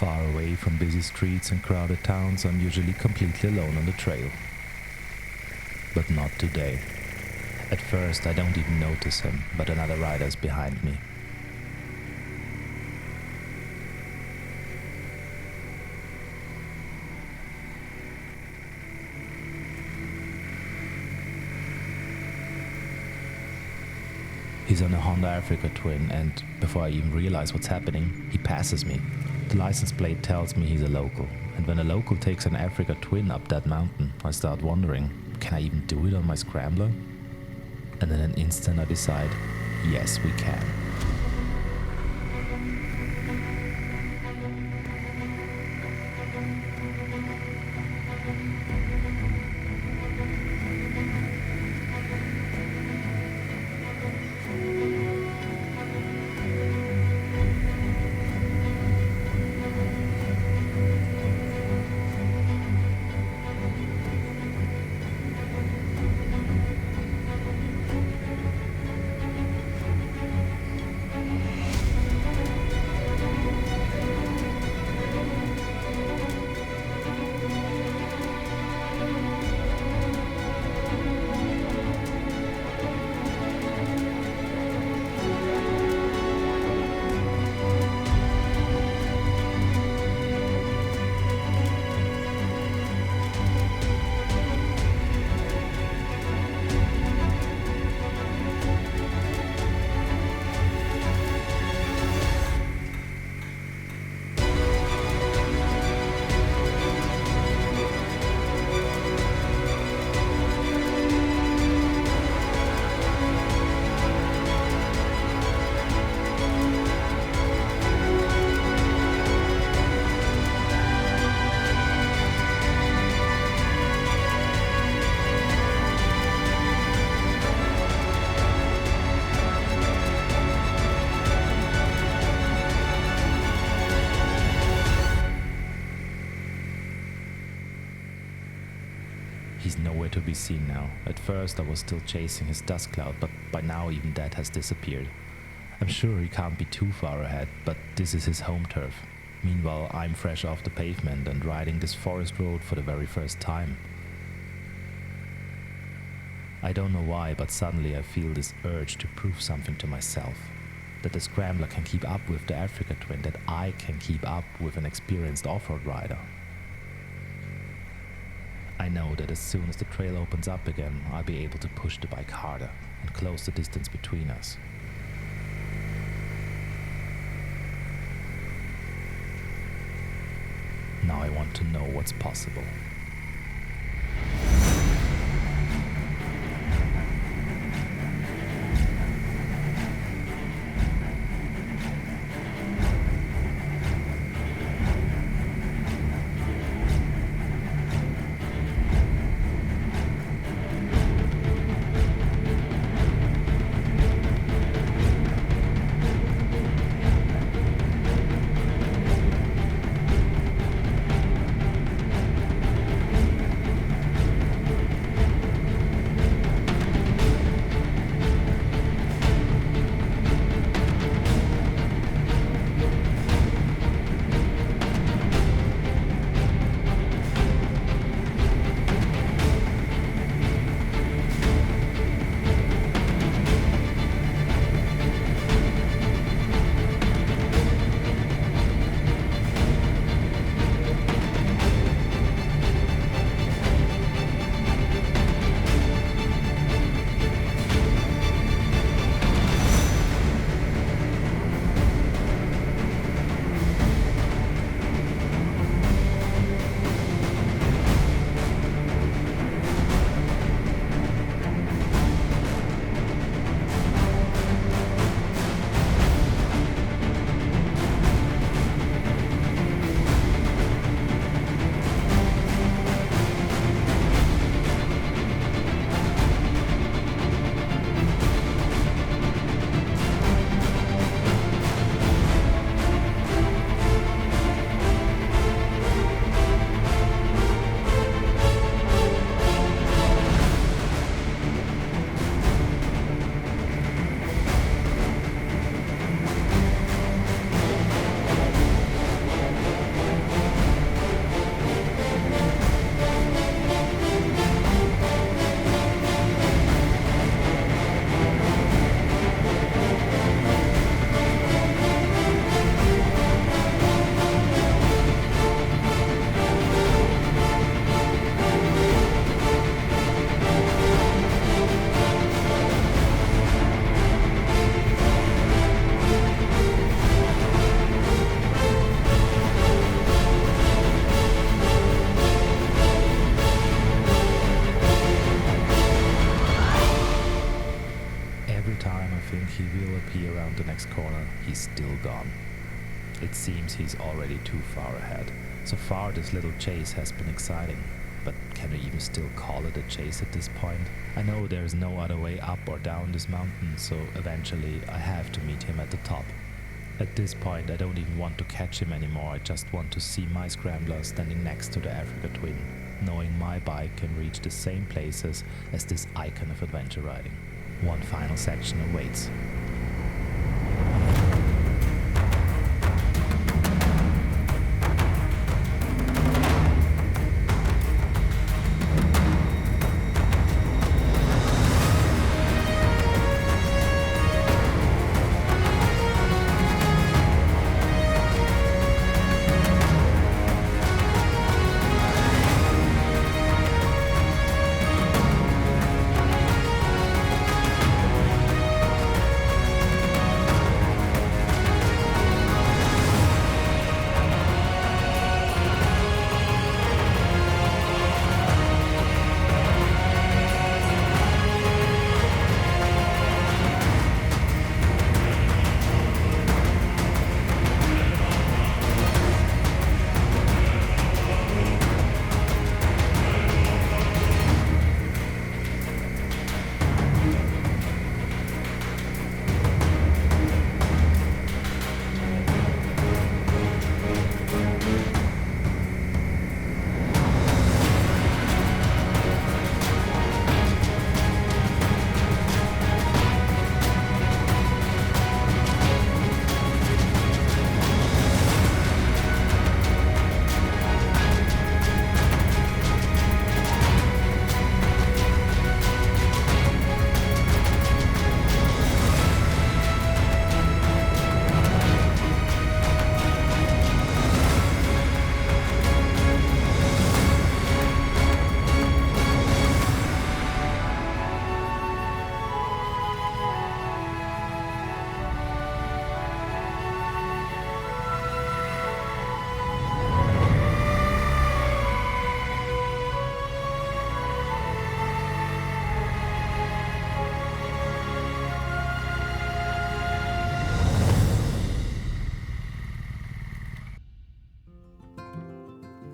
Far away from busy streets and crowded towns, I'm usually completely alone on the trail. But not today. At first, I don't even notice him, but another rider is behind me. He's on a Honda Africa Twin, and before I even realize what's happening, he passes me. The license plate tells me he's a local, and when a local takes an Africa Twin up that mountain, I start wondering, can I even do it on my Scrambler? And in an instant I decide, yes we can. He's nowhere to be seen now. At first I was still chasing his dust cloud, but by now even that has disappeared. I'm sure he can't be too far ahead, but this is his home turf. Meanwhile, I'm fresh off the pavement and riding this forest road for the very first time. I don't know why, but suddenly I feel this urge to prove something to myself. That the Scrambler can keep up with the Africa Twin, that I can keep up with an experienced off-road rider. I know that as soon as the trail opens up again, I'll be able to push the bike harder and close the distance between us. Now I want to know what's possible. Every time I think he will appear around the next corner, he's still gone. It seems he's already too far ahead. So far this little chase has been exciting, but can we even still call it a chase at this point? I know there's no other way up or down this mountain, so eventually I have to meet him at the top. At this point I don't even want to catch him anymore, I just want to see my Scrambler standing next to the Africa Twin, knowing my bike can reach the same places as this icon of adventure riding. One final section awaits.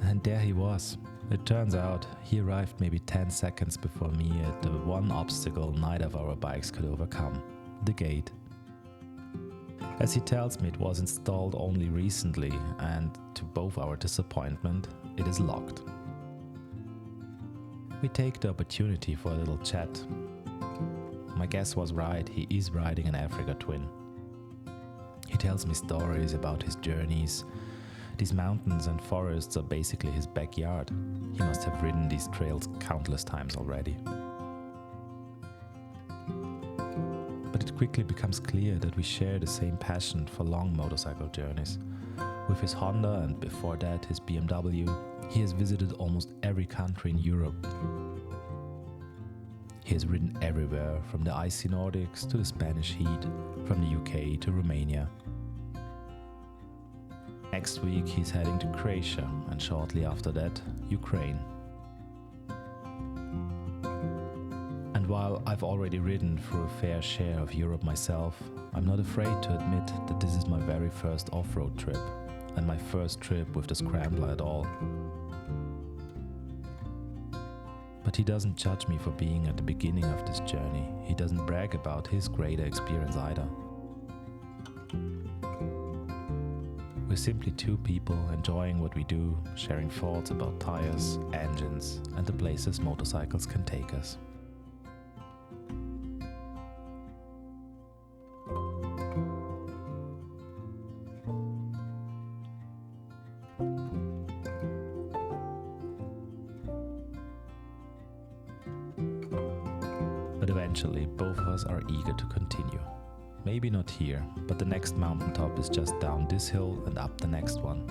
And there he was. It turns out he arrived maybe 10 seconds before me at the one obstacle neither of our bikes could overcome, the gate. As he tells me, it was installed only recently, and to both our disappointment, it is locked. We take the opportunity for a little chat. My guess was right, he is riding an Africa Twin. He tells me stories about his journeys. These mountains and forests are basically his backyard. He must have ridden these trails countless times already. But it quickly becomes clear that we share the same passion for long motorcycle journeys. With his Honda and before that his BMW, he has visited almost every country in Europe. He has ridden everywhere, from the icy Nordics to the Spanish heat, from the UK to Romania. Next week he's heading to Croatia and shortly after that, Ukraine. And while I've already ridden through a fair share of Europe myself, I'm not afraid to admit that this is my very first off-road trip and my first trip with the Scrambler at all. But he doesn't judge me for being at the beginning of this journey. He doesn't brag about his greater experience either. We're simply two people enjoying what we do, sharing thoughts about tires, engines, and the places motorcycles can take us. But eventually, both of us are eager to continue. Maybe not here, but the next mountaintop is just down this hill and up the next one.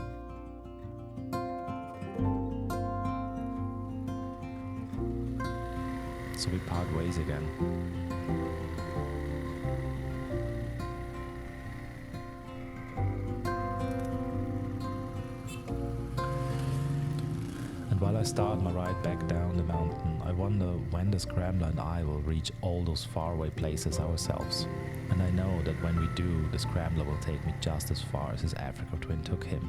So we part ways again. And while While I start my ride back down the mountain, I wonder when the Scrambler and I will reach all those faraway places ourselves. And I know that when we do, the Scrambler will take me just as far as his Africa twin took him.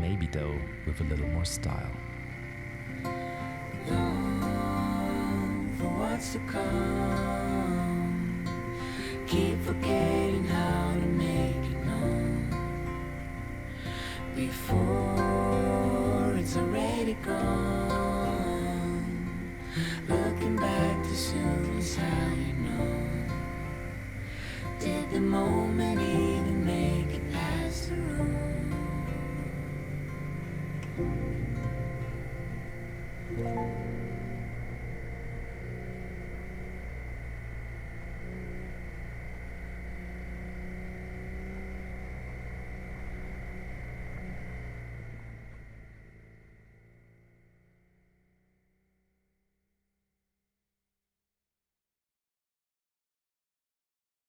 Maybe though, with a little more style. Long for what's to come. Keep forgetting how to make it known before it's already gone. Looking back too soon is how you know. Did the moment even make it past the room?